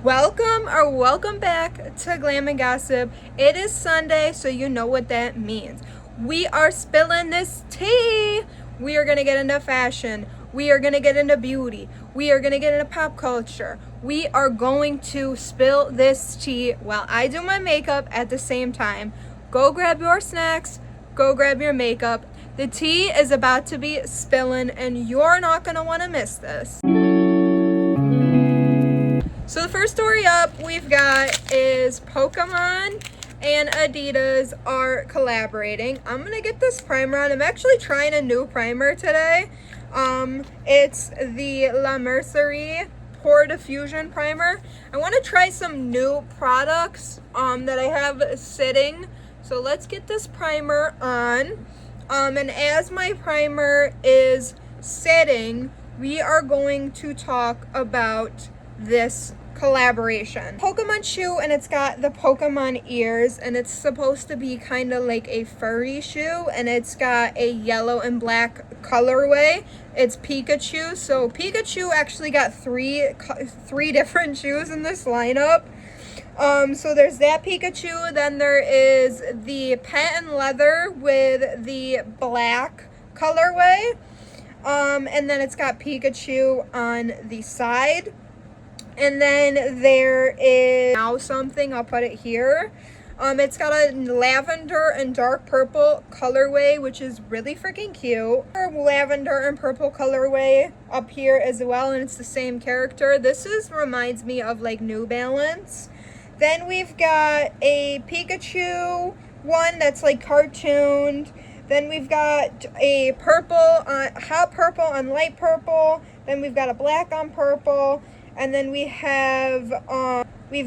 Welcome back to Glam and Gossip. It is Sunday, so you know what that means. We are spilling this tea. We are going to get into fashion. We are going to get into beauty. We are going to get into pop culture. We are going to spill this tea while I do my makeup at the same time. Go grab your snacks. Go grab your makeup. The tea is about to be spilling, and you're not going to want to miss this. So the first story up we've got is Pokemon and Adidas are collaborating. I'm going to get this primer on. I'm actually trying a new primer today. It's the La Mercerie Pore Diffusion Primer. I want to try some new products that I have sitting. So let's get this primer on. And as my primer is setting, we are going to talk about this collaboration. Pokemon shoe, and it's got the Pokemon ears, and it's supposed to be kind of like a furry shoe, and it's got a yellow and black colorway. It's Pikachu, so Pikachu actually got three different shoes in this lineup. So there's that Pikachu, then there is the patent leather with the black colorway, and then it's got Pikachu on the side. And then there is now something, I'll put it here. It's got a lavender and dark purple colorway, which is really freaking cute. Lavender and purple colorway up here as well, and it's the same character. This reminds me of like New Balance. Then we've got a Pikachu one that's like cartooned. Then we've got a purple, hot purple on light purple. Then we've got a black on purple. And then we've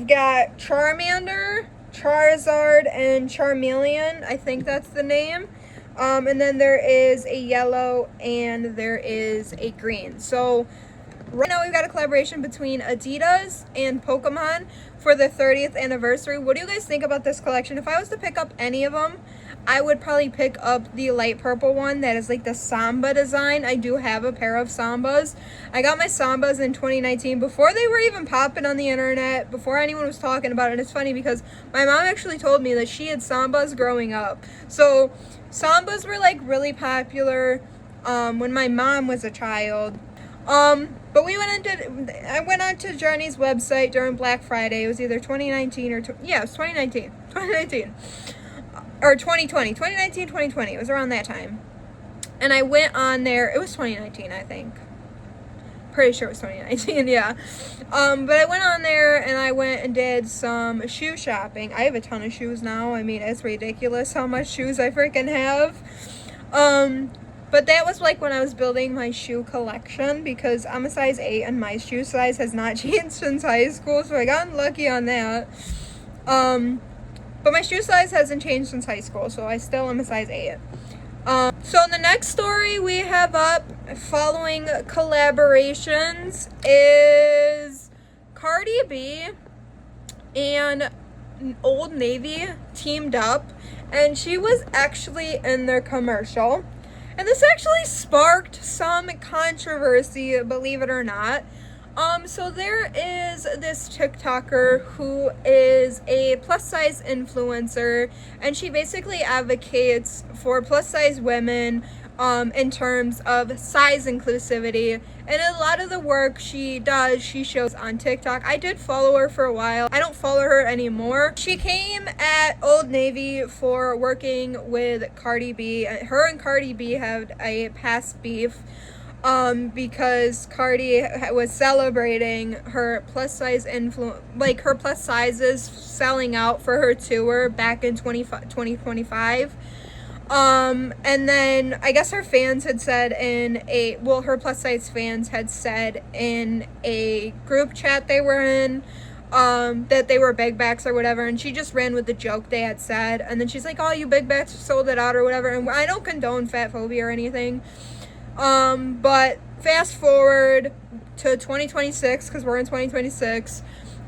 got Charmander, Charizard, and Charmeleon. I think that's the name. And then there is a yellow and there is a green. So right now we've got a collaboration between Adidas and Pokemon for the 30th anniversary. What do you guys think about this collection? If I was to pick up any of them, I would probably pick up the light purple one that is like the Samba design. I do have a pair of Sambas. I got my Sambas in 2019 before they were even popping on the internet, before anyone was talking about it. And it's funny because my mom actually told me that she had Sambas growing up. So Sambas were like really popular when my mom was a child. But I went on to Journey's website during Black Friday. It was either 2019 or it was 2019. Or 2020, 2019, 2020. It was around that time. And I went on there. It was 2019, I think. Pretty sure it was 2019, yeah. But I went on there and I went and did some shoe shopping. I have a ton of shoes now. I mean, it's ridiculous how much shoes I freaking have. But that was like when I was building my shoe collection because I'm a size 8 and my shoe size has not changed since high school. So I got unlucky on that. But my shoe size hasn't changed since high school, so I still am a size 8. So the next story we have up following collaborations is Cardi B and Old Navy teamed up, and she was actually in their commercial. And this actually sparked some controversy, believe it or not. So there is this TikToker who is a plus size influencer, and she basically advocates for plus size women in terms of size inclusivity. And a lot of the work she does, she shows on TikTok. I did follow her for a while. I don't follow her anymore. She came at Old Navy for working with Cardi B. Her and Cardi B had a past beef. Because Cardi was celebrating her plus size her plus sizes selling out for her tour back in 2025. And then I guess her fans had said her plus size fans had said in a group chat they were in, that they were big backs or whatever, and she just ran with the joke they had said. And then she's like, oh, you big backs sold it out or whatever. And I don't condone fat phobia or anything. But fast forward to 2026, because we're in 2026,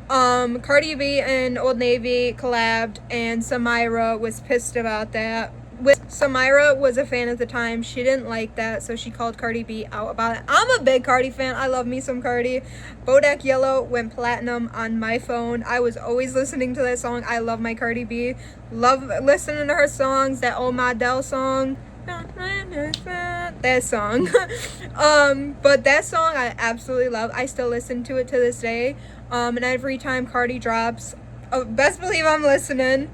Cardi B and Old Navy collabed, and Samira was pissed about that. Samira was a fan at the time. She didn't like that, so she called Cardi B out about it. I'm a big Cardi fan. I love me some Cardi. Bodak Yellow went platinum on my phone. I was always listening to that song. I love my Cardi B. Love listening to her songs. That Oh My Del song. That song. But that song I absolutely love. I still listen to it to this day. And every time Cardi drops, best believe I'm listening.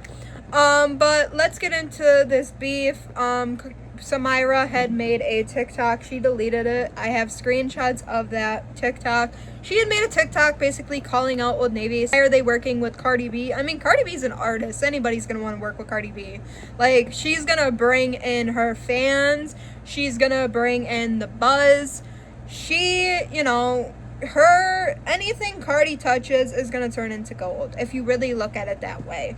But let's get into this beef. Samira had made a TikTok. She deleted it. I have screenshots of that TikTok. She had made a TikTok basically calling out Old Navy. Why are they working with Cardi B? I mean, Cardi B's an artist. Anybody's gonna want to work with Cardi B. Like, she's gonna bring in her fans. She's gonna bring in the buzz. She, you know, anything Cardi touches is gonna turn into gold, if you really look at it that way.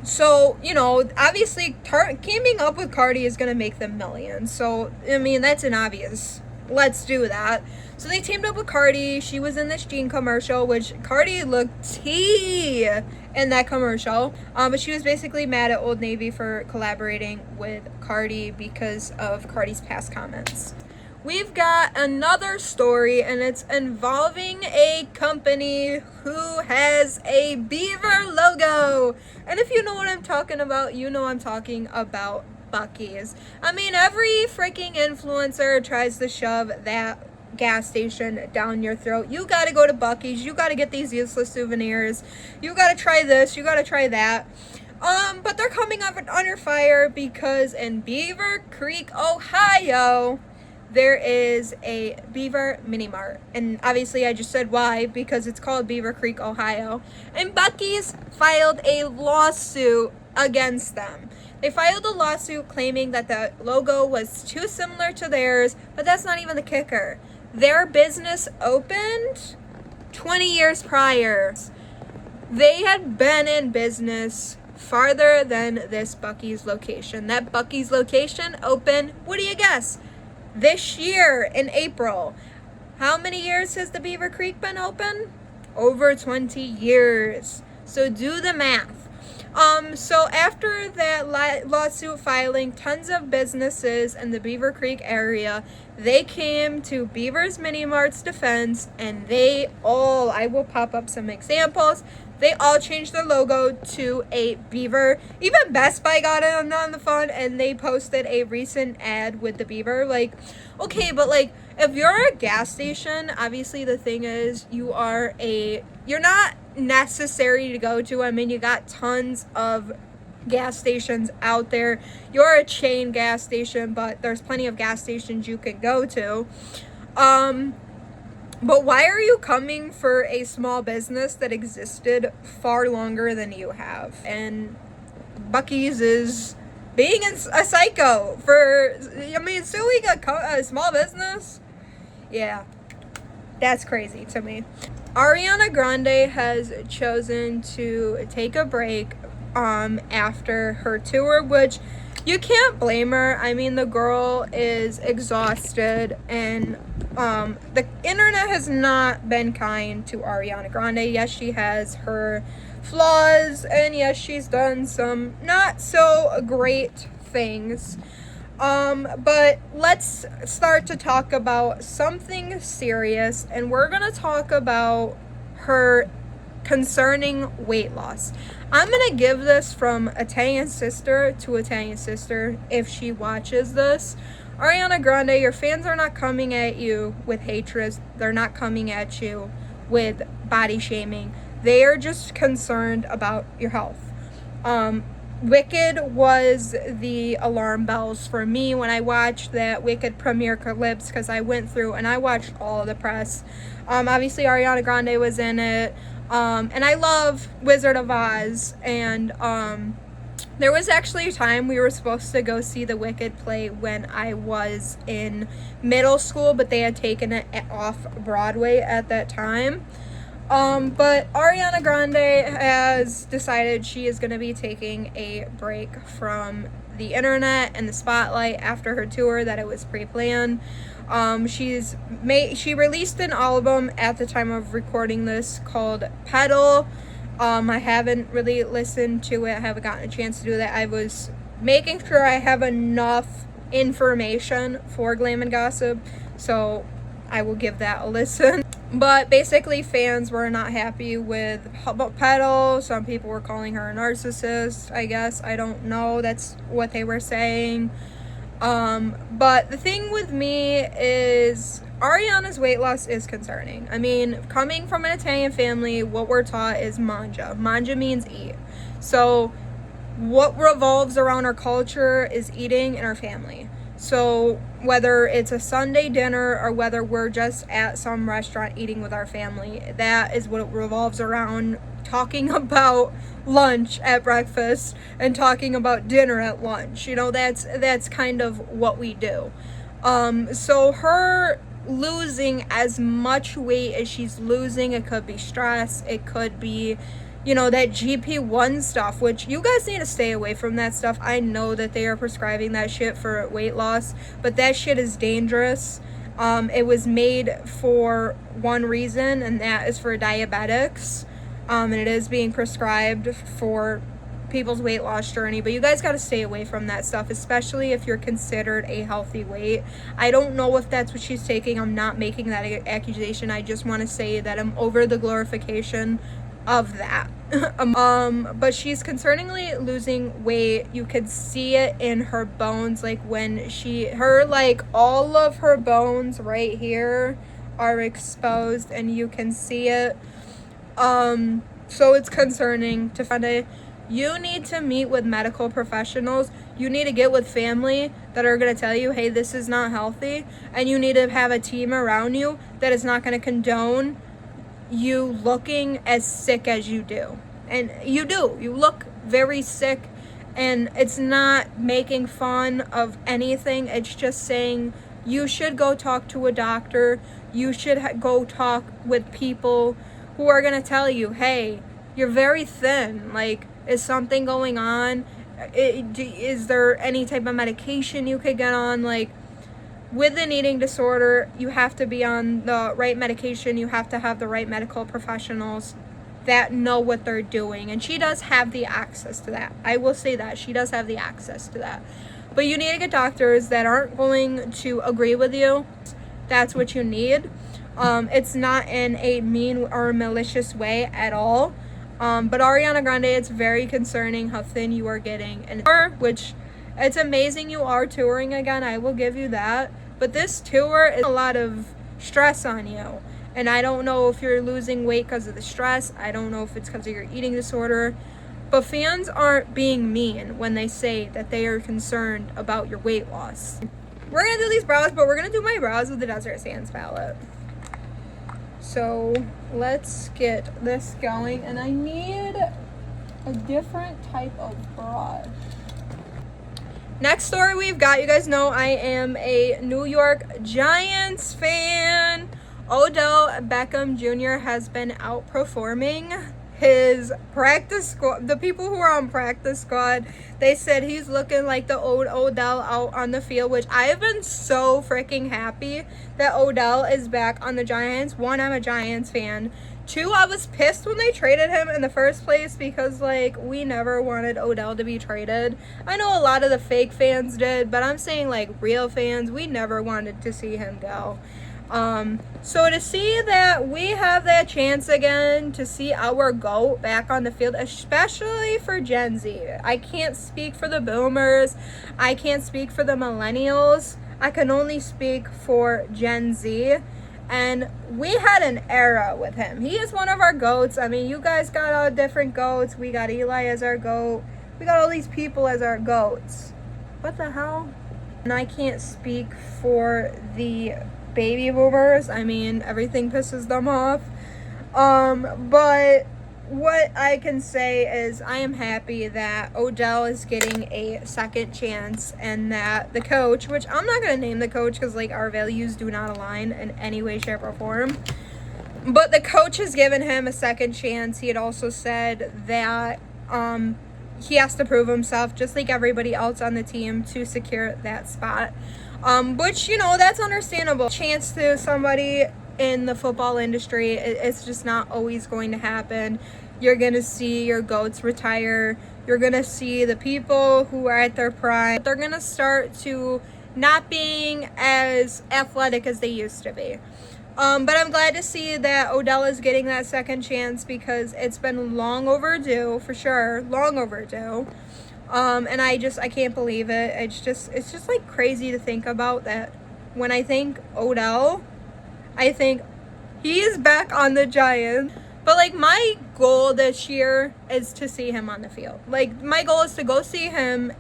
So, you know, obviously teaming up with Cardi is going to make them millions. So, I mean, that's an obvious, let's do that. So they teamed up with Cardi. She was in this jean commercial, which Cardi looked tea in that commercial. But she was basically mad at Old Navy for collaborating with Cardi because of Cardi's past comments. We've got another story, and it's involving a company who has a beaver logo. And if you know what I'm talking about, you know I'm talking about Buc-ee's. I mean, every freaking influencer tries to shove that gas station down your throat. You gotta go to Buc-ee's. You gotta get these useless souvenirs. You gotta try this. You gotta try that. But they're coming up under fire because in Beaver Creek, Ohio, there is a Beaver Mini Mart. And obviously I just said why, because it's called Beaver Creek, Ohio. And Buc-ee's filed a lawsuit against them. They filed a lawsuit claiming that the logo was too similar to theirs, but that's not even the kicker. Their business opened 20 years prior. They had been in business farther than this Buc-ee's location. That Buc-ee's location opened, what do you guess? This year in April. How many years has the Beaver Creek been open? Over 20 years. So do the math. So after that lawsuit filing, tons of businesses in the Beaver Creek area, they came to Beaver's Mini Mart's defense, and they all, I will pop up some examples, they all changed their logo to a beaver. Even Best Buy got in on the fun, and they posted a recent ad with the beaver. Like, okay, but like, if you're a gas station, obviously the thing is, you're not necessary to go to. I mean, you got tons of gas stations out there. You're a chain gas station, but there's plenty of gas stations you can go to. But why are you coming for a small business that existed far longer than you have? And Buc-ee's is being a psycho for, I mean, suing a small business? Yeah, that's crazy to me. Ariana Grande has chosen to take a break after her tour, which you can't blame her. I mean, the girl is exhausted, and the internet has not been kind to Ariana Grande. Yes, she has her flaws, and yes, she's done some not so great things. But let's start to talk about something serious, and we're gonna talk about her concerning weight loss. I'm gonna give this from Italian sister to Italian sister if she watches this. Ariana Grande, your fans are not coming at you with hatred. They're not coming at you with body shaming. They are just concerned about your health. Wicked was the alarm bells for me when I watched that Wicked premiere clips, because I went through and I watched all of the press. Obviously Ariana Grande was in it. And I love Wizard of Oz, and there was actually a time we were supposed to go see the Wicked play when I was in middle school, but they had taken it off Broadway at that time. But Ariana Grande has decided she is going to be taking a break from the internet and the spotlight after her tour, that it was pre-planned. She released an album at the time of recording this called Pedal. I haven't really listened to it. I haven't gotten a chance to do that. I was making sure I have enough information for Glam and Gossip, so I will give that a listen. But basically, fans were not happy with Pettie. Some people were calling her a narcissist, I guess. I don't know. That's what they were saying. But the thing with me is Ariana's weight loss is concerning. I mean, coming from an Italian family, what we're taught is mangia. Mangia means eat. So what revolves around our culture is eating in our family. So whether it's a Sunday dinner or whether we're just at some restaurant eating with our family, that is what it revolves around. Talking about lunch at breakfast and talking about dinner at lunch. You know, that's kind of what we do. So her losing as much weight as she's losing, it could be stress, it could be, you know, that GP1 stuff, which you guys need to stay away from that stuff. I know that they are prescribing that shit for weight loss, but that shit is dangerous. It was made for one reason, and that is for diabetics. And it is being prescribed for people's weight loss journey, but you guys got to stay away from that stuff, especially if you're considered a healthy weight. I don't know if that's what she's taking. I'm not making that accusation. I just want to say that I'm over the glorification of that. But she's concerningly losing weight. You could see it in her bones, like when like all of her bones right here are exposed and you can see it. So it's concerning to find out. You need to meet with medical professionals. You need to get with family that are going to tell you, hey, this is not healthy. And you need to have a team around you that is not going to condone you looking as sick as you do. And you do. You look very sick. And it's not making fun of anything. It's just saying you should go talk to a doctor. You should go talk with people who are going to tell you, hey, you're very thin. Like, is something going on? Is there any type of medication you could get on? Like, with an eating disorder, you have to be on the right medication. You have to have the right medical professionals that know what they're doing. And she does have the access to that. I will say that. She does have the access to that. But you need to get doctors that aren't going to agree with you. That's what you need. It's not in a mean or malicious way at all. But Ariana Grande, it's very concerning how thin you are getting. And which, it's amazing you are touring again. I will give you that. But this tour is a lot of stress on you. And I don't know if you're losing weight because of the stress. I don't know if it's because of your eating disorder. But fans aren't being mean when they say that they are concerned about your weight loss. We're going to do these brows, but we're going to do my brows with the Desert Sands palette. So let's get this going, and I need a different type of brush. Next story we've got, you guys know I am a New York Giants fan. Odell Beckham Jr. has been outperforming his practice squad. The people who are on practice squad, they said he's looking like the old Odell out on the field, which I have been so freaking happy that Odell is back on the Giants. One, I'm a Giants fan. Two, I was pissed when they traded him in the first place because, like, we never wanted Odell to be traded. I know a lot of the fake fans did, but I'm saying, like, real fans, we never wanted to see him go. So to see that we have that chance again to see our GOAT back on the field, especially for Gen Z. I can't speak for the boomers. I can't speak for the millennials. I can only speak for Gen Z. And we had an era with him. He is one of our GOATs. I mean, you guys got all different GOATs. We got Eli as our GOAT. We got all these people as our GOATs. What the hell? And I can't speak for the baby boomers. I mean, everything pisses them off. But what I can say is I am happy that Odell is getting a second chance and that the coach, which I'm not going to name the coach because, like, our values do not align in any way, shape, or form. But the coach has given him a second chance. He had also said that he has to prove himself just like everybody else on the team to secure that spot. Which, you know, that's understandable. Chance to somebody in the football industry. It's just not always going to happen. You're going to see your GOATs retire. You're going to see the people who are at their prime. They're going to start to not being as athletic as they used to be. But I'm glad to see that Odell is getting that second chance because it's been long overdue, for sure. Long overdue. And I can't believe it. It's just like crazy to think about that. When I think Odell, I think he is back on the Giants. But like my goal this year is to see him on the field. Like my goal is to go see him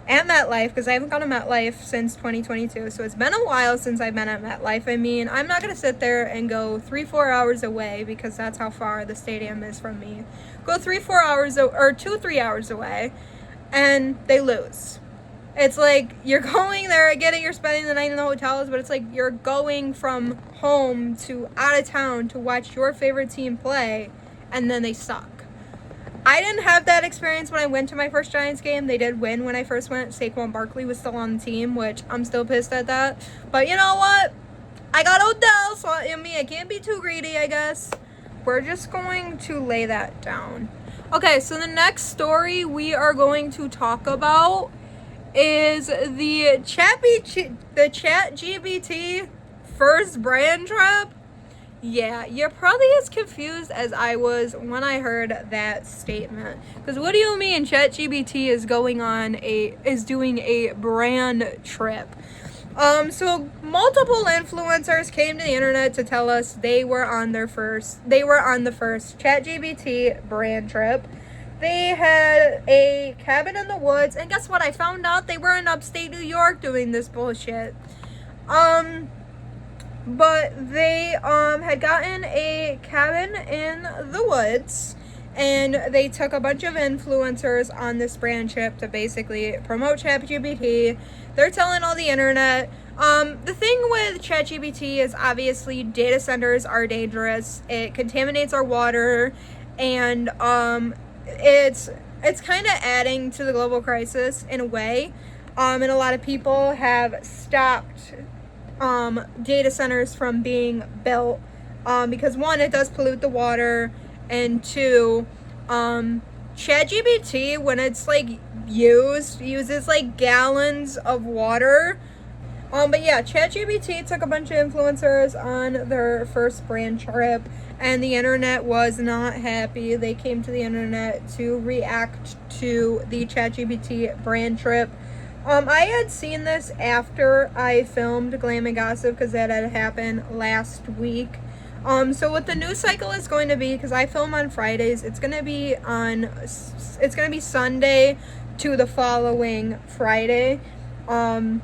at MetLife, because I haven't gone to MetLife since 2022. So it's been a while since I've been at MetLife. I mean, I'm not going to sit there and go 3-4 hours away, because that's how far the stadium is from me. Go 3-4 hours or 2-3 hours away and they lose. It's like you're going there, I get it, you're spending the night in the hotels, but it's like you're going from home to out of town to watch your favorite team play, and then they suck. I didn't have that experience when I went to my first Giants game. They did win when I first went. Saquon Barkley was still on the team, which I'm still pissed at that. But you know what? I got Odell, so I can't be too greedy, I guess. We're just going to lay that down. Okay, so the next story we are going to talk about is the ChatGPT first brand trip. Yeah, you're probably as confused as I was when I heard that statement. Because what do you mean ChatGPT is doing a brand trip? So multiple influencers came to the internet to tell us they were on the first ChatGPT brand trip. They had a cabin in the woods, and guess what? I found out they were in upstate New York doing this bullshit. But they had gotten a cabin in the woods, and they took a bunch of influencers on this brand trip to basically promote ChatGPT. They're telling all the internet. The thing with ChatGPT is obviously data centers are dangerous. It contaminates our water, and it's kind of adding to the global crisis in a way. And a lot of people have stopped data centers from being built because one, it does pollute the water, and two, ChatGPT, when it's like uses like gallons of water. But yeah, ChatGPT took a bunch of influencers on their first brand trip, and the internet was not happy. They came to the internet to react to the ChatGPT brand trip. I had seen this after I filmed Glam and Gossip, because that had happened last week. So what the news cycle is going to be, because I film on Fridays, it's going to be Sunday to the following Friday. Sunday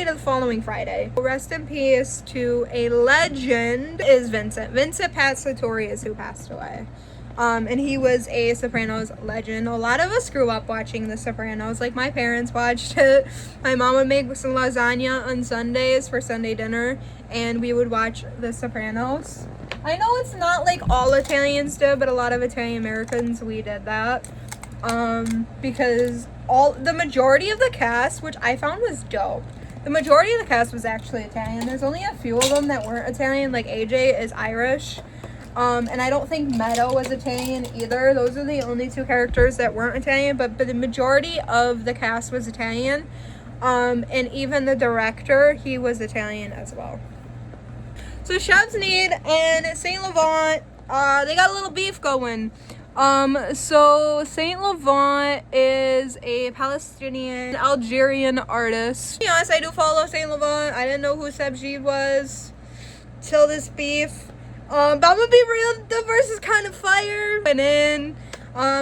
to the following Friday. Rest in peace to a legend is Vincent. Vincent Passatore is who passed away. And he was a Sopranos legend. A lot of us grew up watching The Sopranos. Like, my parents watched it. My mom would make some lasagna on Sundays for Sunday dinner, and we would watch The Sopranos. I know it's not like all Italians did, but a lot of Italian Americans, we did that. Because the majority of the cast, which I found was dope, the majority of the cast was actually Italian. There's only a few of them that weren't Italian, like AJ is Irish. And I don't think Meadow was Italian either. Those are the only two characters that weren't Italian, but the majority of the cast was Italian. And even the director, he was Italian as well. So Chef's Need and Saint Laurent, they got a little beef going. So Saint Laurent is a Palestinian Algerian artist. To be honest, I do follow Saint Laurent. I didn't know who Sebjid was till this beef. But I'm gonna be real, the verse is kind of fire. And then,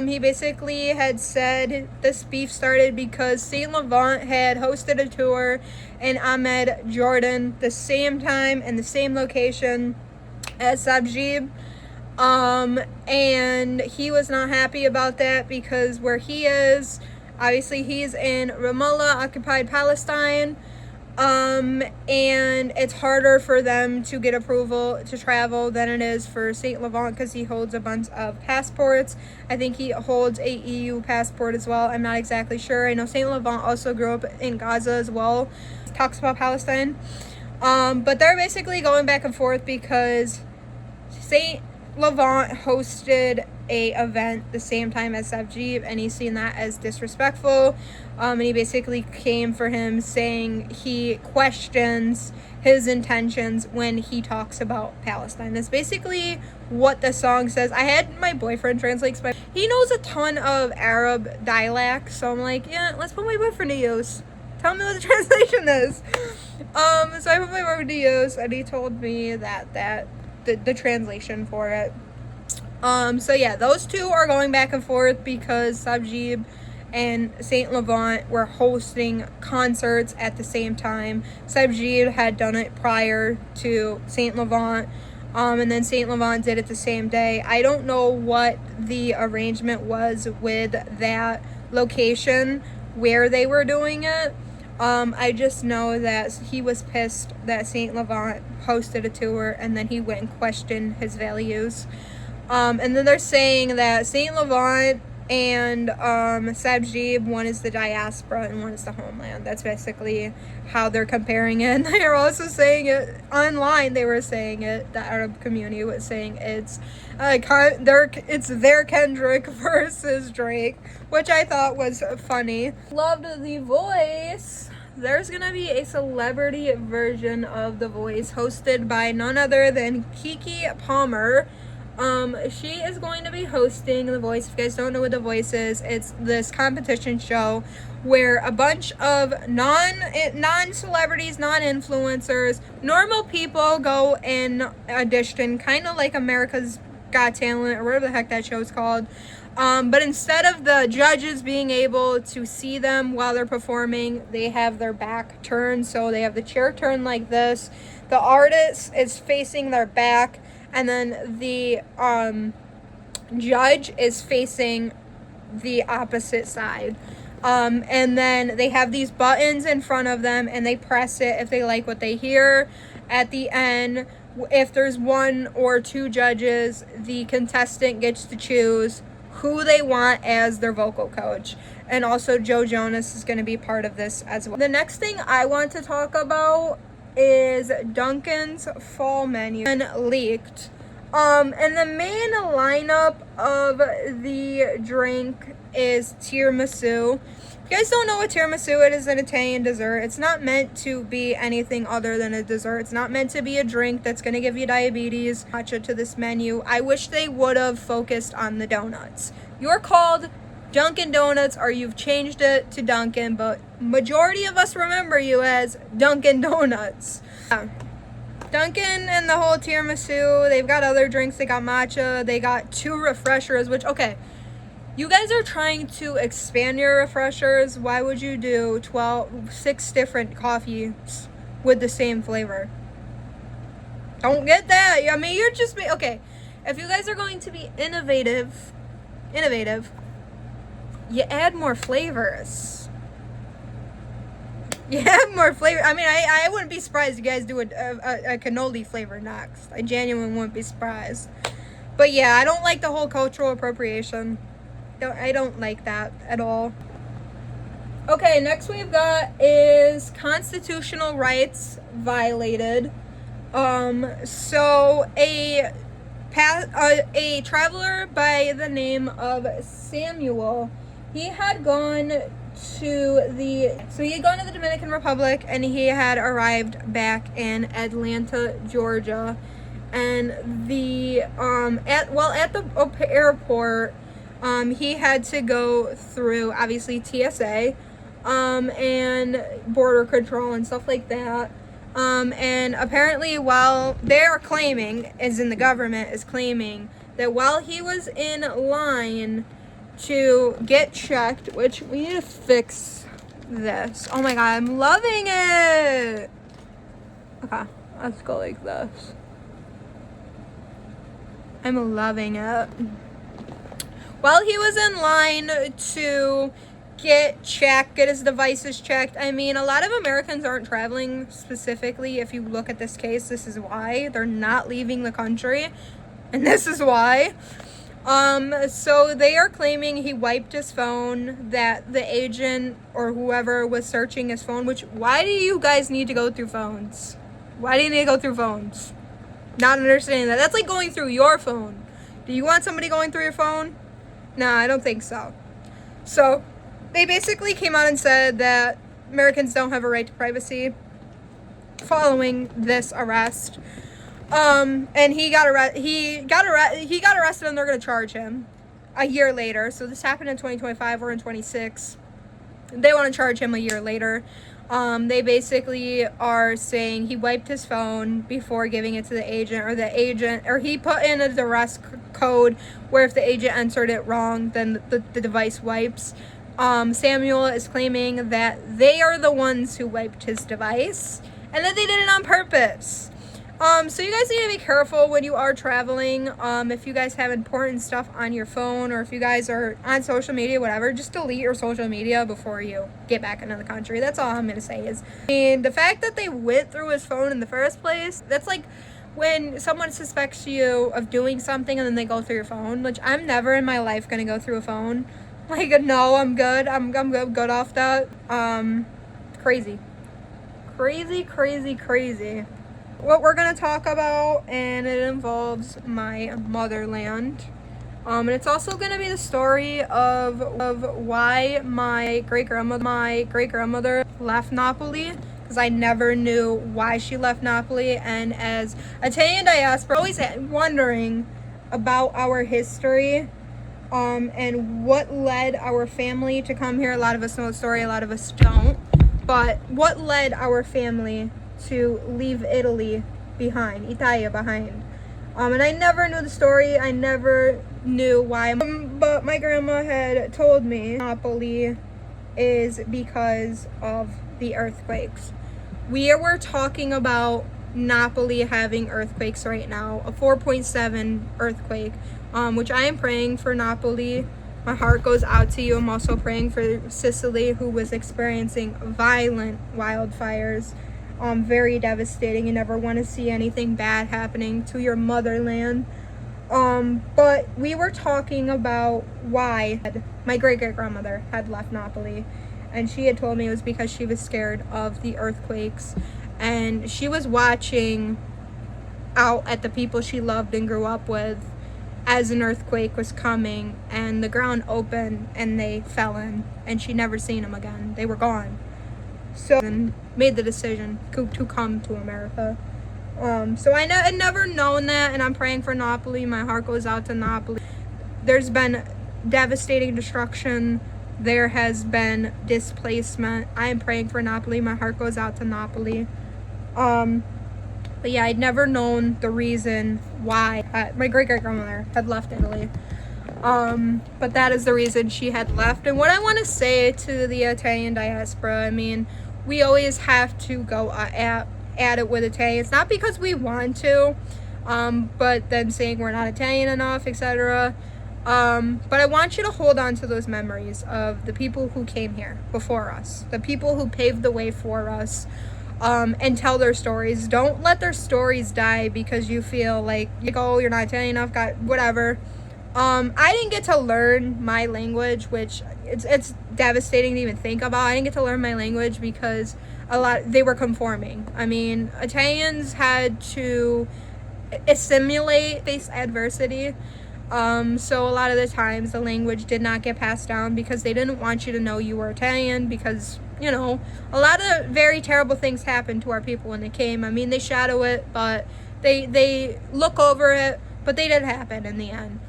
he basically had said this beef started because Saint Laurent had hosted a tour in Ahmed Jordan the same time and the same location as Sebjid. And he was not happy about that because where he is, obviously he's in Ramallah, occupied Palestine. And it's harder for them to get approval to travel than it is for Saint Laurent because he holds a bunch of passports. I think he holds a EU passport as well. I'm not exactly sure. I know Saint Laurent also grew up in Gaza as well. Talks about Palestine. But they're basically going back and forth because Saint Laurent hosted a event the same time as Savjeev, and he's seen that as disrespectful. And he basically came for him, saying he questions his intentions when he talks about Palestine. That's basically what the song says. I had my boyfriend translate, but he knows a ton of Arab dialect, so I'm like, yeah, let's put my boyfriend to use. Tell me what the translation is. So I put my boyfriend to use, and he told me that the translation for it. So yeah, those two are going back and forth because Savjeev and Saint Laurent were hosting concerts at the same time. Savjeev had done it prior to Saint Laurent, and then Saint Laurent did it the same day. I don't know what the arrangement was with that location where they were doing it. I just know that he was pissed that Saint Laurent hosted a tour, and then he went and questioned his values. And then they're saying that Saint Laurent and Savjeev, one is the diaspora and one is the homeland. That's basically how they're comparing it. And they're also saying it online. They were saying it. The Arab community was saying it's their Kendrick versus Drake, which I thought was funny. Loved The Voice. There's gonna be a celebrity version of The Voice hosted by none other than Keke Palmer. She is going to be hosting The Voice. If you guys don't know what The Voice is, it's this competition show where a bunch of non-celebrities, non-influencers, normal people go and audition, kind of like America's Got Talent or whatever the heck that show's called. But instead of the judges being able to see them while they're performing, they have their back turned. So they have the chair turned like this. The artist is facing their back, and then the judge is facing the opposite side. And then they have these buttons in front of them, and they press it if they like what they hear. At the end, if there's one or two judges, the contestant gets to choose who they want as their vocal coach. And also Joe Jonas is going to be part of this as well. The next thing I want to talk about is Dunkin's fall menu and leaked. And the main lineup of the drink is tiramisu. If you guys don't know what tiramisu is, an Italian dessert. It's not meant to be anything other than a dessert. It's not meant to be a drink that's going to give you diabetes. Matcha to this menu. I wish they would have focused on the donuts. You're called Dunkin' Donuts, or you've changed it to Dunkin', but majority of us remember you as Dunkin' Donuts. Yeah. Dunkin' and the whole tiramisu, they've got other drinks. They got matcha. They got 2 refreshers, which, okay, you guys are trying to expand your refreshers. Why would you do 6 different coffees with the same flavor? Don't get that. I mean, you're just, okay, if you guys are going to be innovative, you add more flavors. You add more flavor. I mean, I wouldn't be surprised if you guys do a cannoli flavor next. I genuinely wouldn't be surprised. But yeah, I don't like the whole cultural appropriation. I don't like that at all. Okay, next we've got is constitutional rights violated. So a traveler by the name of Samuel, he had gone to the Dominican Republic, and he had arrived back in Atlanta, Georgia, and at the airport, he had to go through obviously TSA, and border control and stuff like that. And apparently, while they're claiming, as in the government is claiming, that while he was in line to get checked, which we need to fix this. Oh my god, I'm loving it. Okay, let's go like this. I'm loving it. While he was in line to get his devices checked. I mean, a lot of Americans aren't traveling specifically. If you look at this case, this is why. They're not leaving the country, and this is why. So they are claiming he wiped his phone, that the agent or whoever was searching his phone, which, why do you guys need to go through phones? Why do you need to go through phones? Not understanding that. That's like going through your phone. Do you want somebody going through your phone? Nah, I don't think so. So they basically came out and said that Americans don't have a right to privacy following this arrest. And he got arrested and they're going to charge him a year later. So this happened in 2025, we're in 26. They want to charge him a year later. They basically are saying he wiped his phone before giving it to the agent, or he put in a duress code where if the agent entered it wrong, then the device wipes. Samuel is claiming that they are the ones who wiped his device and that they did it on purpose. So you guys need to be careful when you are traveling. If you guys have important stuff on your phone, or if you guys are on social media, whatever, just delete your social media before you get back into the country. That's all I'm going to say is, I mean, the fact that they went through his phone in the first place, that's like when someone suspects you of doing something and then they go through your phone, which I'm never in my life going to go through a phone. Like, no, I'm good. I'm good off that. Crazy. What we're going to talk about, and it involves my motherland. And it's also going to be the story of why my great-grandmother left Napoli, because I never knew why she left Napoli. And as Italian diaspora, always wondering about our history, and what led our family to come here. A lot of us know the story, a lot of us don't. But what led our family to leave Italia behind. And I never knew the story. I never knew why. But my grandma had told me Napoli is because of the earthquakes. We were talking about Napoli having earthquakes right now, a 4.7 earthquake, which I am praying for Napoli. My heart goes out to you. I'm also praying for Sicily, who was experiencing violent wildfires. Very devastating. You never want to see anything bad happening to your motherland. But we were talking about why my great-great-grandmother had left Napoli. And she had told me it was because she was scared of the earthquakes. And she was watching out at the people she loved and grew up with as an earthquake was coming. And the ground opened and they fell in. And she never seen them again. They were gone. So made the decision to come to America. So I had never known that, and I'm praying for Napoli. My heart goes out to Napoli. There's been devastating destruction. There has been displacement. I am praying for Napoli. My heart goes out to Napoli. But yeah, I'd never known the reason why my great-great-grandmother had left Italy. But that is the reason she had left. And what I want to say to the Italian diaspora, I mean, we always have to go at it with Italians, not because we want to, but then saying we're not Italian enough, etc. But I want you to hold on to those memories of the people who came here before us, the people who paved the way for us, and tell their stories. Don't let their stories die because you feel like, oh, you're not Italian enough, whatever. I didn't get to learn my language, which it's devastating to even think about. I didn't get to learn my language because they were conforming. I mean, Italians had to assimilate, face adversity. So a lot of the times the language did not get passed down because they didn't want you to know you were Italian, because, you know, a lot of very terrible things happened to our people when they came. I mean, they shadow it, but they look over it, but they did happen in the end.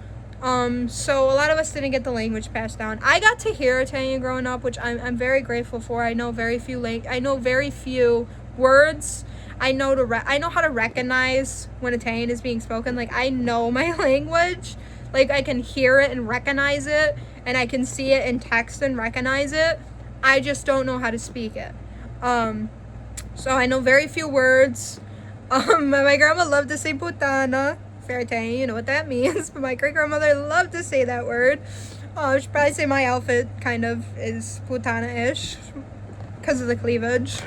So a lot of us didn't get the language passed down. I got to hear Italian growing up, which I'm very grateful for. I know very few words. I know how to recognize when Italian is being spoken. Like, I know my language. Like, I can hear it and recognize it, and I can see it in text and recognize it. I just don't know how to speak it. So I know very few words. My grandma loved to say puttana. Italian, you know what that means, but my great-grandmother loved to say that word. She'd probably say my outfit kind of is putana-ish because of the cleavage.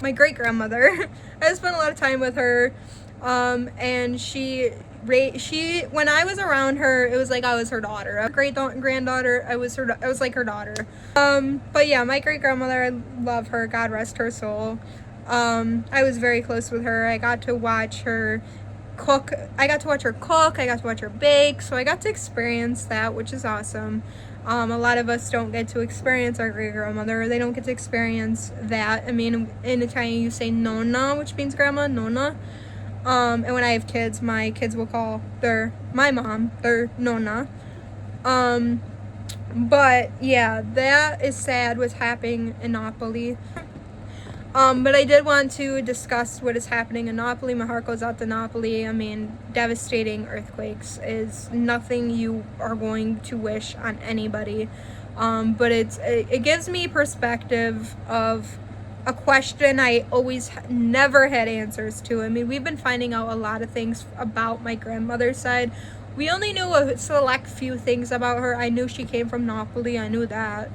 My great-grandmother, I spent a lot of time with her, and she when I was around her, it was like I was her daughter. Great-granddaughter, I was like her daughter. But yeah, my great-grandmother, I love her, God rest her soul. I was very close with her. I got to watch her cook. I got to watch her cook. I got to watch her bake. So I got to experience that, which is awesome. A lot of us don't get to experience our great-grandmother. They don't get to experience that. I mean, in Italian you say nonna, which means grandma, nonna. And when I have kids, my kids will call my mom their nonna. But yeah, that is sad what's happening in Napoli. But I did want to discuss what is happening in Napoli. My heart goes out to Napoli. I mean, devastating earthquakes is nothing you are going to wish on anybody. But it gives me perspective of a question I always never had answers to. I mean, we've been finding out a lot of things about my grandmother's side. We only knew a select few things about her. I knew she came from Napoli. I knew that.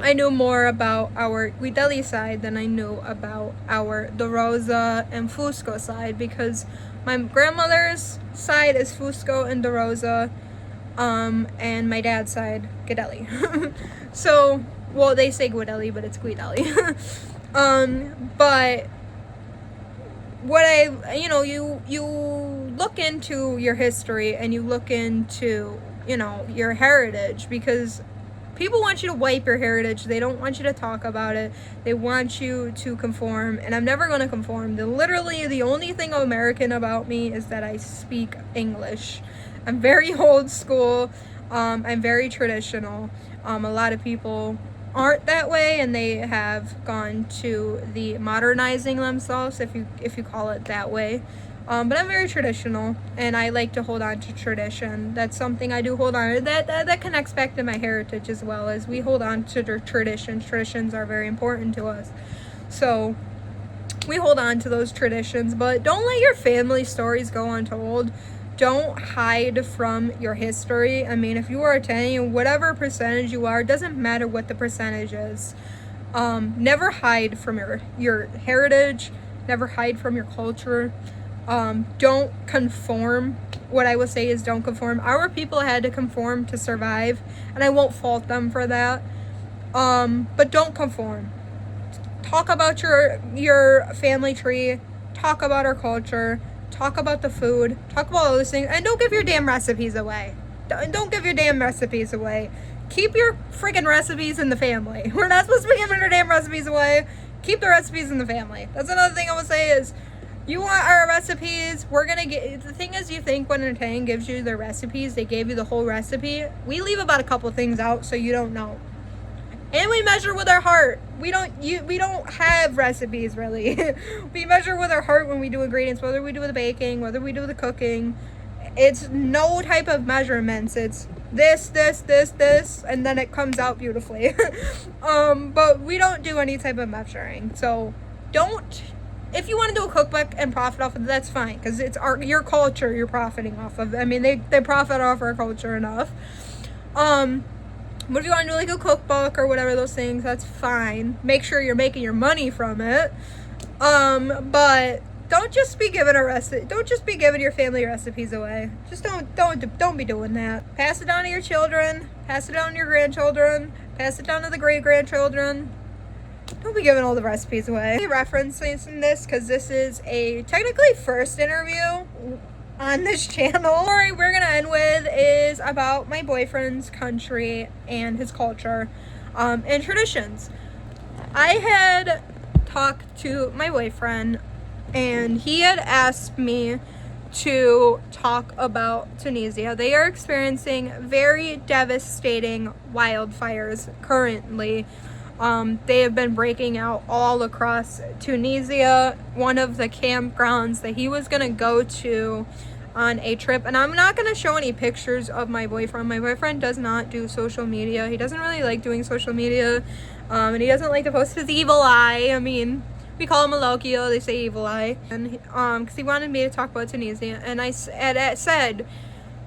I knew more about our Guidelli side than I knew about the Rosa and Fusco side, because my grandmother's side is Fusco and De Rosa, and my dad's side, Guidelli. So, well, they say Guidelli, but it's Guidelli. But what you look into your history and you look into, your heritage, because people want you to wipe your heritage. They don't want you to talk about it. They want you to conform, and I'm never going to conform. Literally, the only thing American about me is that I speak English. I'm very old school. I'm very traditional. A lot of people aren't that way, and they have gone to the modernizing themselves, if you call it that way. But I'm very traditional, and I like to hold on to tradition. That's something I do hold on to. That connects back to my heritage as well, as we hold on to the traditions. Traditions are very important to us. So we hold on to those traditions, but don't let your family stories go untold. Don't hide from your history. I mean, if you are Italian, whatever percentage you are, it doesn't matter what the percentage is. Never hide from your heritage. Never hide from your culture. Don't conform. What I will say is don't conform. Our people had to conform to survive, and I won't fault them for that. But don't conform. Talk about your family tree. Talk about our culture. Talk about the food. Talk about all those things. And don't give your damn recipes away. Don't give your damn recipes away. Keep your freaking recipes in the family. We're not supposed to be giving our damn recipes away. Keep the recipes in the family. That's another thing I would say is, you want our recipes, we're gonna get, the thing is, you think when an Italian gives you their recipes, they gave you the whole recipe. We leave about a couple things out so you don't know. And we measure with our heart. We don't have recipes, really. We measure with our heart when we do ingredients, whether we do the baking, whether we do the cooking. It's no type of measurements. It's this, and then it comes out beautifully. But we don't do any type of measuring. So don't. If you want to do a cookbook and profit off of it, that's fine, because it's your culture you're profiting off of. I mean, they profit off our culture enough. But if you want to do like a cookbook or whatever, those things, that's fine. Make sure you're making your money from it. But don't just be giving don't just be giving your family recipes away. Just don't be doing that. Pass it down to your children. Pass it down to your grandchildren. Pass it down to the great-grandchildren. Don't be giving all the recipes away. I'm referencing this because this is a technically first interview on this channel. The story we're gonna end with is about my boyfriend's country and his culture, and traditions. I had talked to my boyfriend, and he had asked me to talk about Tunisia. They are experiencing very devastating wildfires currently. They have been breaking out all across Tunisia. One of the campgrounds that he was going to go to on a trip, and I'm not going to show any pictures of my boyfriend. My boyfriend does not do social media. He doesn't really like doing social media, and he doesn't like to post his evil eye. I mean, we call him a Lokio, they say evil eye. And because he wanted me to talk about Tunisia, and I said,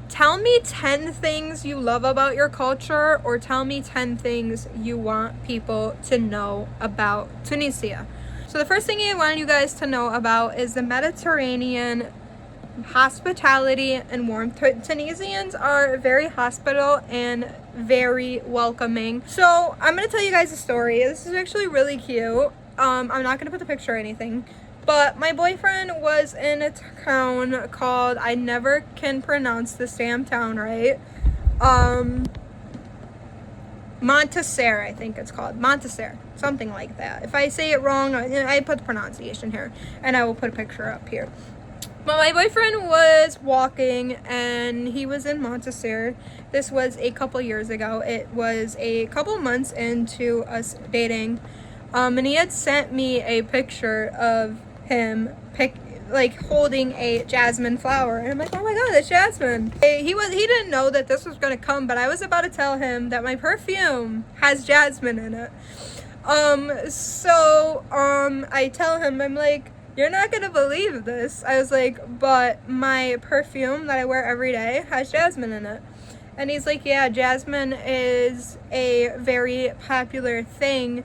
tell me 10 things you love about your culture, or tell me 10 things you want people to know about Tunisia. So the first thing I want you guys to know about is the Mediterranean hospitality and warmth. Tunisians are very hospitable and very welcoming. So I'm going to tell you guys a story. This is actually really cute. I'm not gonna put the picture or anything, but my boyfriend was in a town called, I never can pronounce this damn town right, Monteser, I think it's called. Monteser, something like that. If I say it wrong, I put the pronunciation here, and I will put a picture up here. But my boyfriend was walking, and he was in Monteser. This was a couple years ago. It was a couple months into us dating, and he had sent me a picture of him holding a jasmine flower, and I'm like, oh my god, it's jasmine. He didn't know that this was gonna come, but I was about to tell him that my perfume has jasmine in it. I tell him, I'm like, you're not gonna believe this. I was like, but my perfume that I wear every day has jasmine in it. And he's like, yeah, jasmine is a very popular thing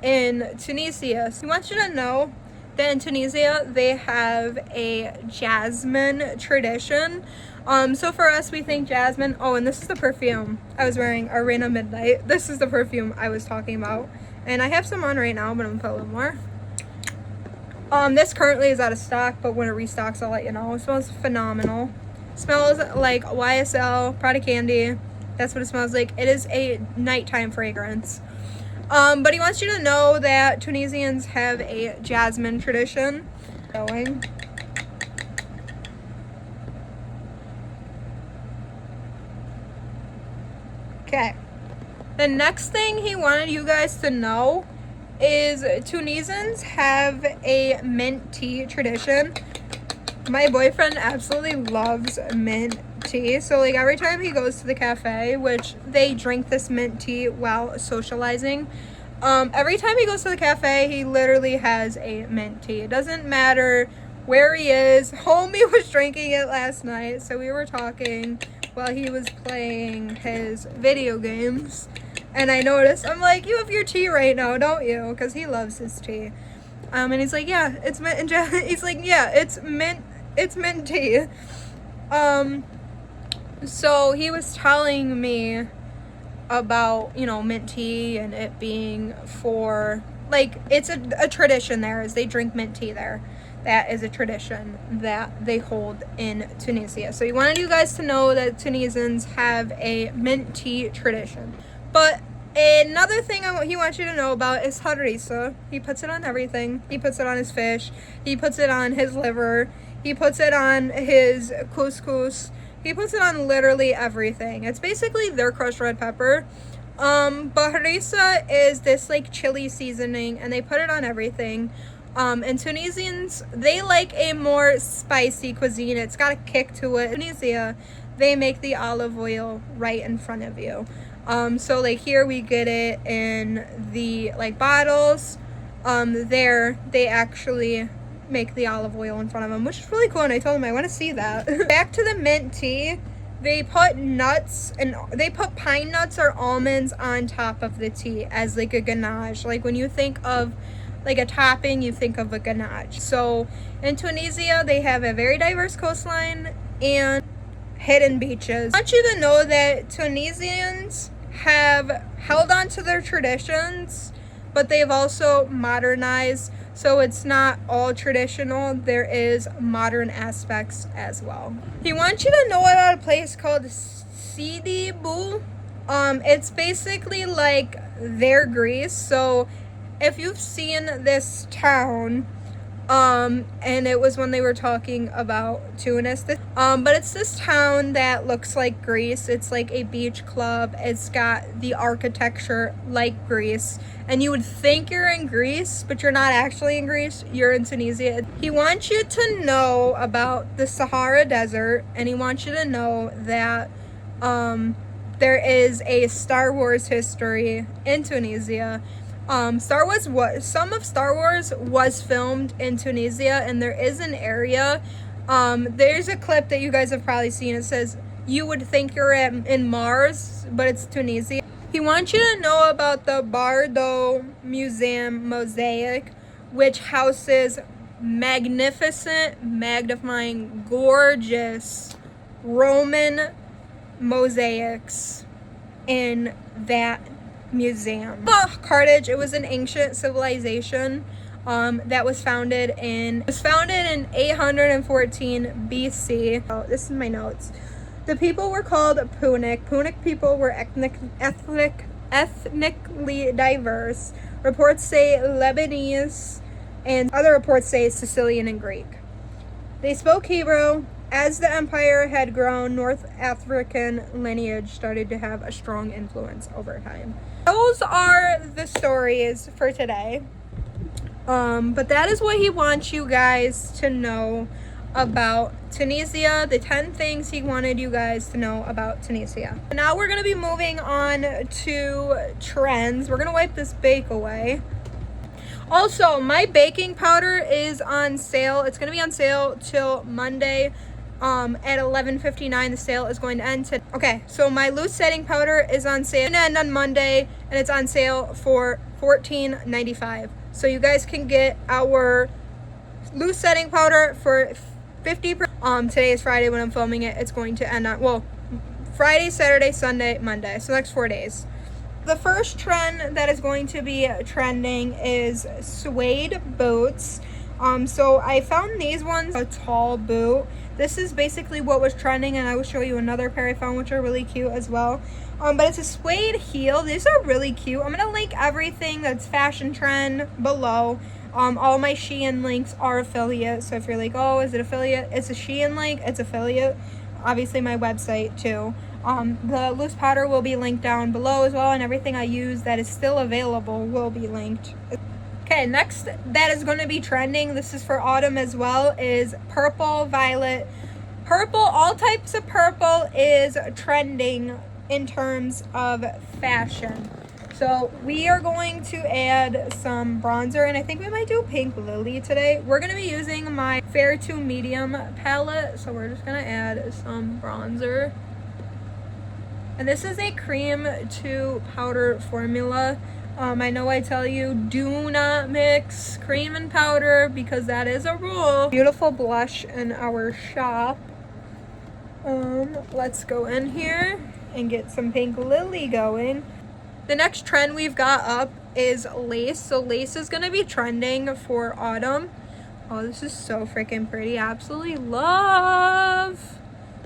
in Tunisia. So he wants you to know that in Tunisia, they have a jasmine tradition. So for us, we think jasmine. Oh, and this is the perfume I was wearing, Arena Midnight. This is the perfume I was talking about. And I have some on right now, but I'm gonna put a little more. This currently is out of stock, but when it restocks, I'll let you know. It smells phenomenal. It smells like YSL, Prada Candy. That's what it smells like. It is a nighttime fragrance. But he wants you to know that Tunisians have a jasmine tradition. Going. Okay. The next thing he wanted you guys to know is Tunisians have a mint tea tradition. My boyfriend absolutely loves mint tea. So like every time he goes to the cafe, which they drink this mint tea while socializing, every time he goes to the cafe, he literally has a mint tea. It doesn't matter where he is. Homie was drinking it last night, so we were talking while he was playing his video games, and I noticed, I'm like, you have your tea right now, don't you? Because he loves his tea. And he's like, yeah, it's mint. He's like, yeah, it's mint tea. So he was telling me about, you know, mint tea and it being for, like, it's a tradition there, is they drink mint tea there. That is a tradition that they hold in Tunisia. So he wanted you guys to know that Tunisians have a mint tea tradition. But another thing he wants you to know about is harissa. He puts it on everything. He puts it on his fish. He puts it on his liver. He puts it on his couscous. He puts it on literally everything. It's basically their crushed red pepper. But harissa is this like chili seasoning, and they put it on everything. And Tunisians, they like a more spicy cuisine. It's got a kick to it. In Tunisia, they make the olive oil right in front of you. So like here we get it in the like bottles. There they actually make the olive oil in front of them, which is really cool, and I told them I want to see that. Back to the mint tea, they put nuts, and they put pine nuts or almonds on top of the tea as like a ganache. Like when you think of like a topping, you think of a ganache. So in Tunisia, they have a very diverse coastline and hidden beaches. I want you to know that Tunisians have held on to their traditions, but they've also modernized. So it's not all traditional. There is modern aspects as well. He wants you to know about a place called Sidi Bou. It's basically like their Greece. So if you've seen this town, and it was when they were talking about Tunis, but it's this town that looks like Greece. It's like a beach club. It's got the architecture like Greece, and you would think you're in Greece, but you're not actually in Greece. You're in Tunisia. He wants you to know about the Sahara Desert, and he wants you to know that there is a Star Wars history in Tunisia. Some of Star Wars was filmed in Tunisia, and there is an area, there's a clip that you guys have probably seen. It says, you would think you're in Mars, but it's Tunisia. He wants you to know about the Bardo Museum mosaic, which houses magnificent, magnifying, gorgeous Roman mosaics in that museum. Carthage, it was an ancient civilization that was founded in 814 BC. Oh, this is my notes. The people were called Punic. Punic people were ethnically diverse. Reports say Lebanese, and other reports say Sicilian and Greek. They spoke Hebrew. As the empire had grown, North African lineage started to have a strong influence over time. Those are the stories for today. But that is what he wants you guys to know about Tunisia, the 10 things he wanted you guys to know about Tunisia. Now we're going to be moving on to trends. We're going to wipe this bake away. Also, my baking powder is on sale. It's going to be on sale till Monday at 11:59. The sale is going to end today. Okay, so my loose setting powder is on sale. It's going to end on Monday, and it's on sale for $14.95. So you guys can get our loose setting powder for 50%. Today is Friday when I'm filming it. It's going to end on, well, Friday, Saturday, Sunday, Monday. So next 4 days. The first trend that is going to be trending is suede boots. So I found these ones, a tall boot. This is basically what was trending, and I will show you another pair I found which are really cute as well. But it's a suede heel. These are really cute. I'm gonna link everything that's fashion trend below. All my Shein links are affiliate. So if you're like, oh, is it affiliate? It's a Shein link. It's affiliate. Obviously my website too. The loose powder will be linked down below as well, and everything I use that is still available will be linked. Okay, next that is going to be trending, this is for autumn as well, is purple, violet. Purple, all types of purple is trending in terms of fashion. So we are going to add some bronzer, and I think we might do pink lily today. We're going to be using my fair to medium palette, so we're just going to add some bronzer. And this is a cream to powder formula. I know I tell you, do not mix cream and powder because that is a rule. Beautiful blush in our shop. Let's go in here and get some pink lily going. The next trend we've got up is lace. So lace is going to be trending for autumn. Oh, this is so freaking pretty. Absolutely love.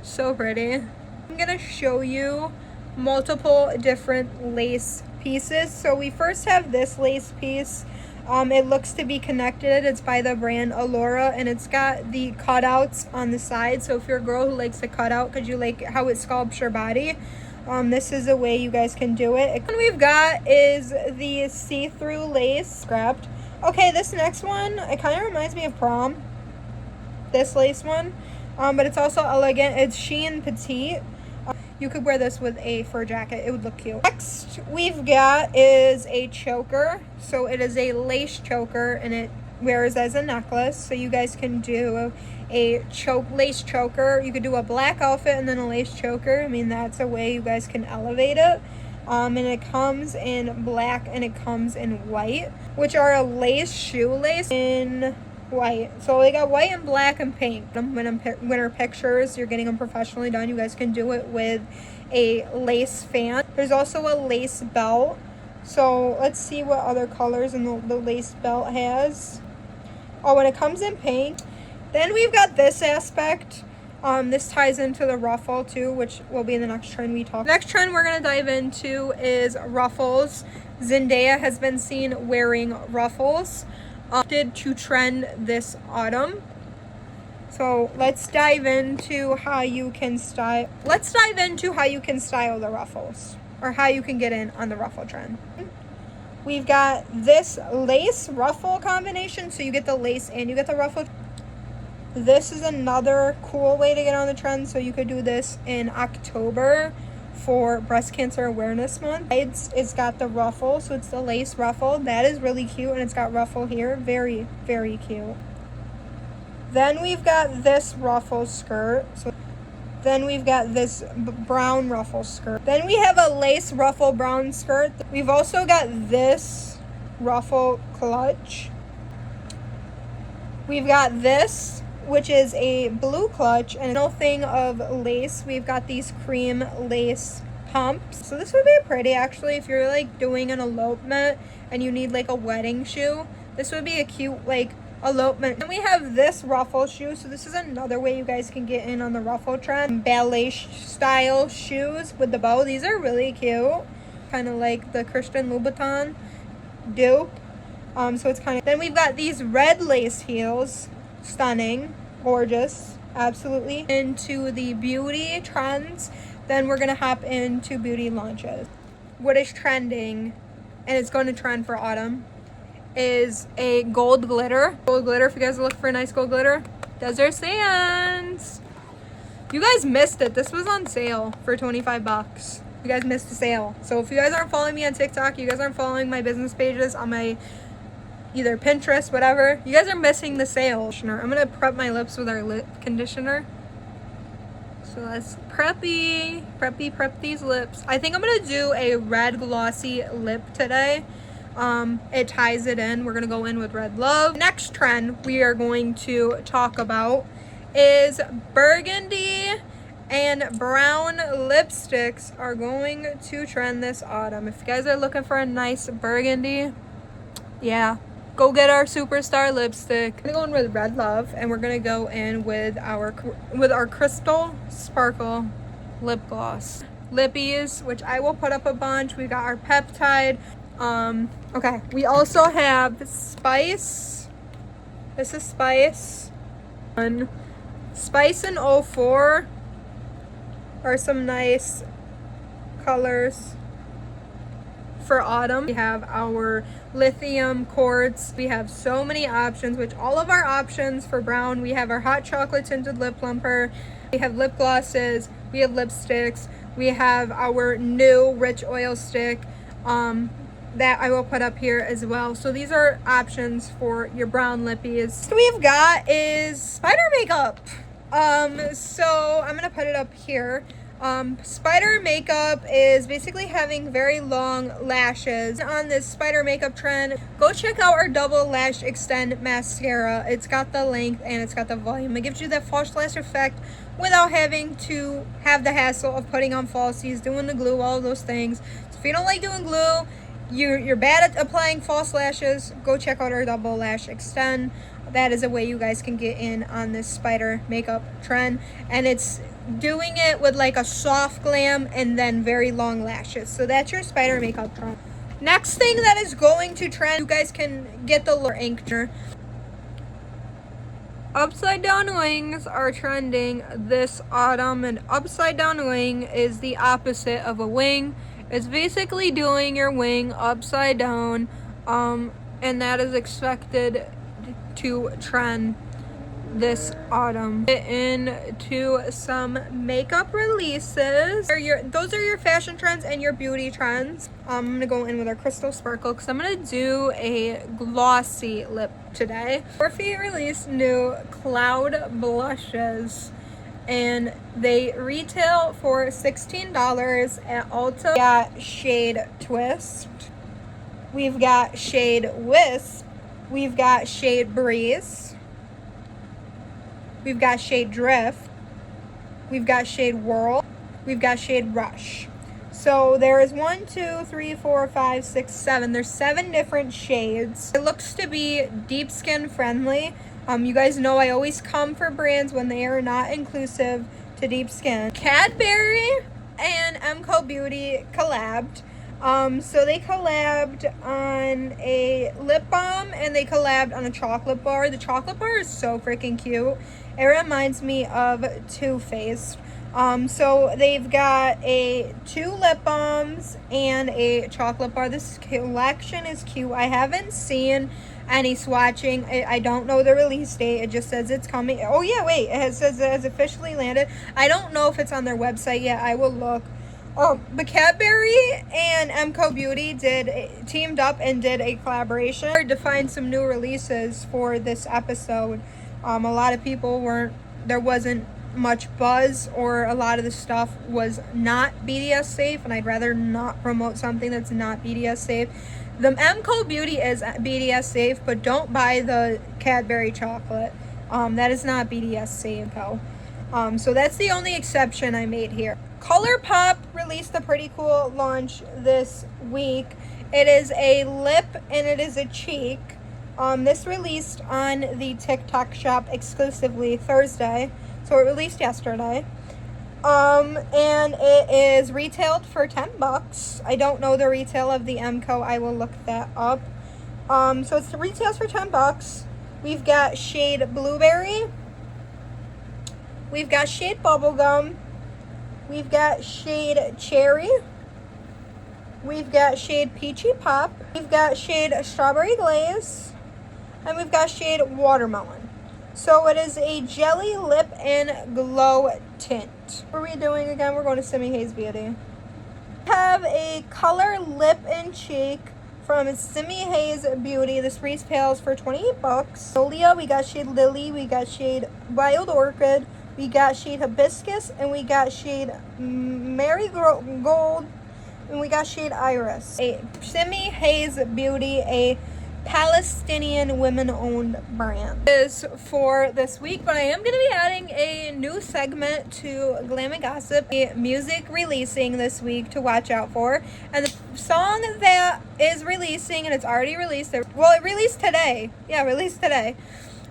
So pretty. I'm going to show you multiple different lace pieces. So we first have this lace piece. It looks to be connected. It's by the brand Allura, and it's got the cutouts on the side. So if you're a girl who likes the cutout because you like how it sculpts your body, this is a way you guys can do it. What we've got is the see-through lace scrapped. Okay, this next one, it kind of reminds me of prom. This lace one, but it's also elegant. It's Shein Petite. You could wear this with a fur jacket. It would look cute. Next we've got is a choker. So it is a lace choker, and it wears as a necklace. So you guys can do a lace choker. You could do a black outfit and then a lace choker. I mean, that's a way you guys can elevate it. And it comes in black and it comes in white, which are a lace shoelace in white. So they got white and black and pink. Winter pictures, you're getting them professionally done. You guys can do it with a lace fan. There's also a lace belt. So let's see what other colors and the lace belt has. Oh, and it comes in pink. Then we've got this aspect. This ties into the ruffle too, which will be in the next trend we talk. Next trend we're gonna dive into is ruffles. Zendaya has been seen wearing ruffles. To trend this autumn. So let's dive into how you can style. The ruffles, or how you can get in on the ruffle trend. We've got this lace ruffle combination, so you get the lace and you get the ruffle. This is another cool way to get on the trend. So you could do this in October for Breast Cancer Awareness Month. It's got the ruffle, so it's the lace ruffle. That is really cute, and it's got ruffle here. Very, very cute. Then we've got this ruffle skirt. Then we've got this brown ruffle skirt. Then we have a lace ruffle brown skirt. We've also got this ruffle clutch. We've got this, which is a blue clutch, and no thing of lace. We've got these cream lace pumps. So this would be pretty actually if you're like doing an elopement and you need like a wedding shoe. This would be a cute like elopement. And we have this ruffle shoe. So this is another way you guys can get in on the ruffle trend. Ballet style shoes with the bow. These are really cute. Kind of like the Christian Louboutin dupe. So it's kind of... Then we've got these red lace heels. Stunning. Gorgeous. Absolutely. Into the beauty trends. Then we're going to hop into beauty launches. What is trending, and it's going to trend for autumn, is a gold glitter. Gold glitter, if you guys look for a nice gold glitter. Desert Sands. You guys missed it. This was on sale for 25 bucks. You guys missed the sale. So if you guys aren't following me on TikTok, you guys aren't following my business pages on my either Pinterest, whatever, you guys are missing the sale. I'm going to prep my lips with our lip conditioner. So let's prep these lips. I think I'm going to do a red glossy lip today. It ties it in. We're going to go in with Red Love. Next trend we are going to talk about is burgundy and brown lipsticks are going to trend this autumn. If you guys are looking for a nice burgundy, yeah, go get our superstar lipstick. I'm gonna go in with Red Love, and we're gonna go in with our Crystal Sparkle lip gloss. Lippies, which I will put up a bunch. We got our peptide. Okay, we also have Spice. This is Spice. Spice and 04 are some nice colors for autumn. We have our lithium quartz. We have so many options, which all of our options for brown. We have our hot chocolate tinted lip plumper. We have lip glosses. We have lipsticks. We have our new rich oil stick that I will put up here as well. So these are options for your brown lippies. What we've got is spider makeup. So I'm gonna put it up here. Spider makeup is basically having very long lashes. On this spider makeup trend, go check out our double lash extend mascara. It's got the length and it's got the volume. It gives you that false lash effect without having to have the hassle of putting on falsies, doing the glue, all of those things. So if you don't like doing glue, you're bad at applying false lashes, go check out our double lash extend. That is a way you guys can get in on this spider makeup trend, and it's doing it with like a soft glam and then very long lashes. So that's your spider makeup trend. Next thing that is going to trend, you guys can get the inkner. Upside down wings are trending this autumn, and upside down wing is the opposite of a wing. It's basically doing your wing upside down, and that is expected to trend this autumn. Get into some makeup releases. Those are your fashion trends and your beauty trends. I'm gonna go in with our Crystal Sparkle because I'm gonna do a glossy lip today. Morphe released new Cloud blushes, and they retail for $16 at Ulta. We got shade Twist. We've got shade Wisp. We've got shade Breeze. We've got shade Drift. We've got shade Whirl. We've got shade Rush. So there is 1, 2, 3, 4, 5, 6, 7. There's 7 different shades. It looks to be deep skin friendly. You guys know I always come for brands when they are not inclusive to deep skin. Cadbury and MCO Beauty collabed. So they collabed on a lip balm and they collabed on a chocolate bar. The chocolate bar is so freaking cute. It reminds me of Too Faced. So they've got 2 lip balms and a chocolate bar. This collection is cute. I haven't seen any swatching. I don't know the release date. It just says it's coming. Oh yeah, wait, it says it has officially landed. I don't know if it's on their website yet. I will look. But Cadbury and MCO Beauty teamed up and did a collaboration to find some new releases for this episode. A lot of people there wasn't much buzz, or a lot of the stuff was not BDS safe, and I'd rather not promote something that's not BDS safe. The MCO Beauty is BDS safe, but don't buy the Cadbury chocolate. That is not BDS safe, though. So that's the only exception I made here. ColourPop released a pretty cool launch this week. It is a lip and it is a cheek. This released on the TikTok shop exclusively Thursday, so it released yesterday. And it is retailed for $10. I don't know the retail of the MCO. I will look that up. So it's retails for $10. We've got shade Blueberry. We've got shade Bubblegum. We've got shade Cherry. We've got shade Peachy Pop. We've got shade Strawberry Glaze. And we've got shade Watermelon. So it is a jelly lip and glow tint. What are we doing again? We're going to Simi Haze Beauty. We have a color lip and cheek from Simi Haze Beauty. This retails for $28. Nolia, we got shade Lily. We got shade Wild Orchid. We got shade Hibiscus. And we got shade Marigold. And we got shade Iris. A Simi Haze Beauty, a Palestinian women-owned brand. Is for this week, but I am going to be adding a new segment to Glam and Gossip, a music releasing this week to watch out for. And the song that is releasing, and it's already released, well, it released today. Yeah, released today.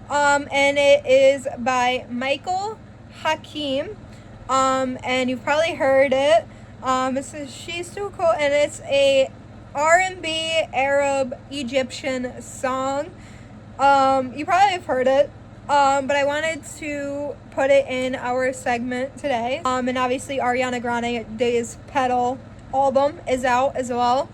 And it is by Michael Hakim. And you've probably heard it. She's Too Cool, and it's a R&B Arab Egyptian song. You probably have heard it, but I wanted to put it in our segment today. And obviously Ariana Grande's Petal album is out as well.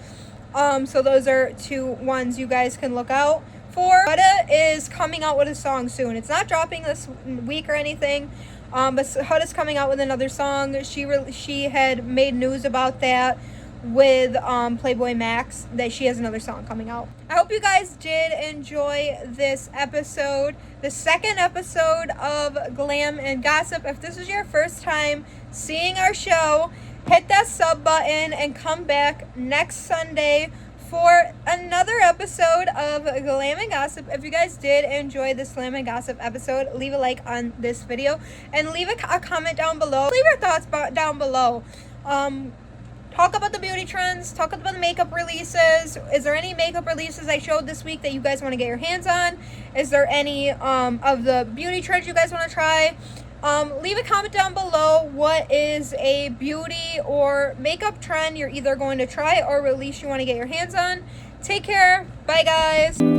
So those are two ones you guys can look out for. Huda is coming out with a song soon. It's not dropping this week or anything. But Huda's coming out with another song. She had made news about that with Playboy Max, that she has another song coming out. I hope you guys did enjoy this episode, the second episode of Glam and Gossip. If this is your first time seeing our show, hit that sub button and come back next Sunday for another episode of Glam and Gossip. If you guys did enjoy this Glam and Gossip episode, leave a like on this video and leave a comment down below. Leave your thoughts down below. Talk about the beauty trends. Talk about the makeup releases. Is there any makeup releases I showed this week that you guys want to get your hands on? Is there any of the beauty trends you guys want to try? Leave a comment down below. What is a beauty or makeup trend you're either going to try or release you want to get your hands on? Take care. Bye, guys.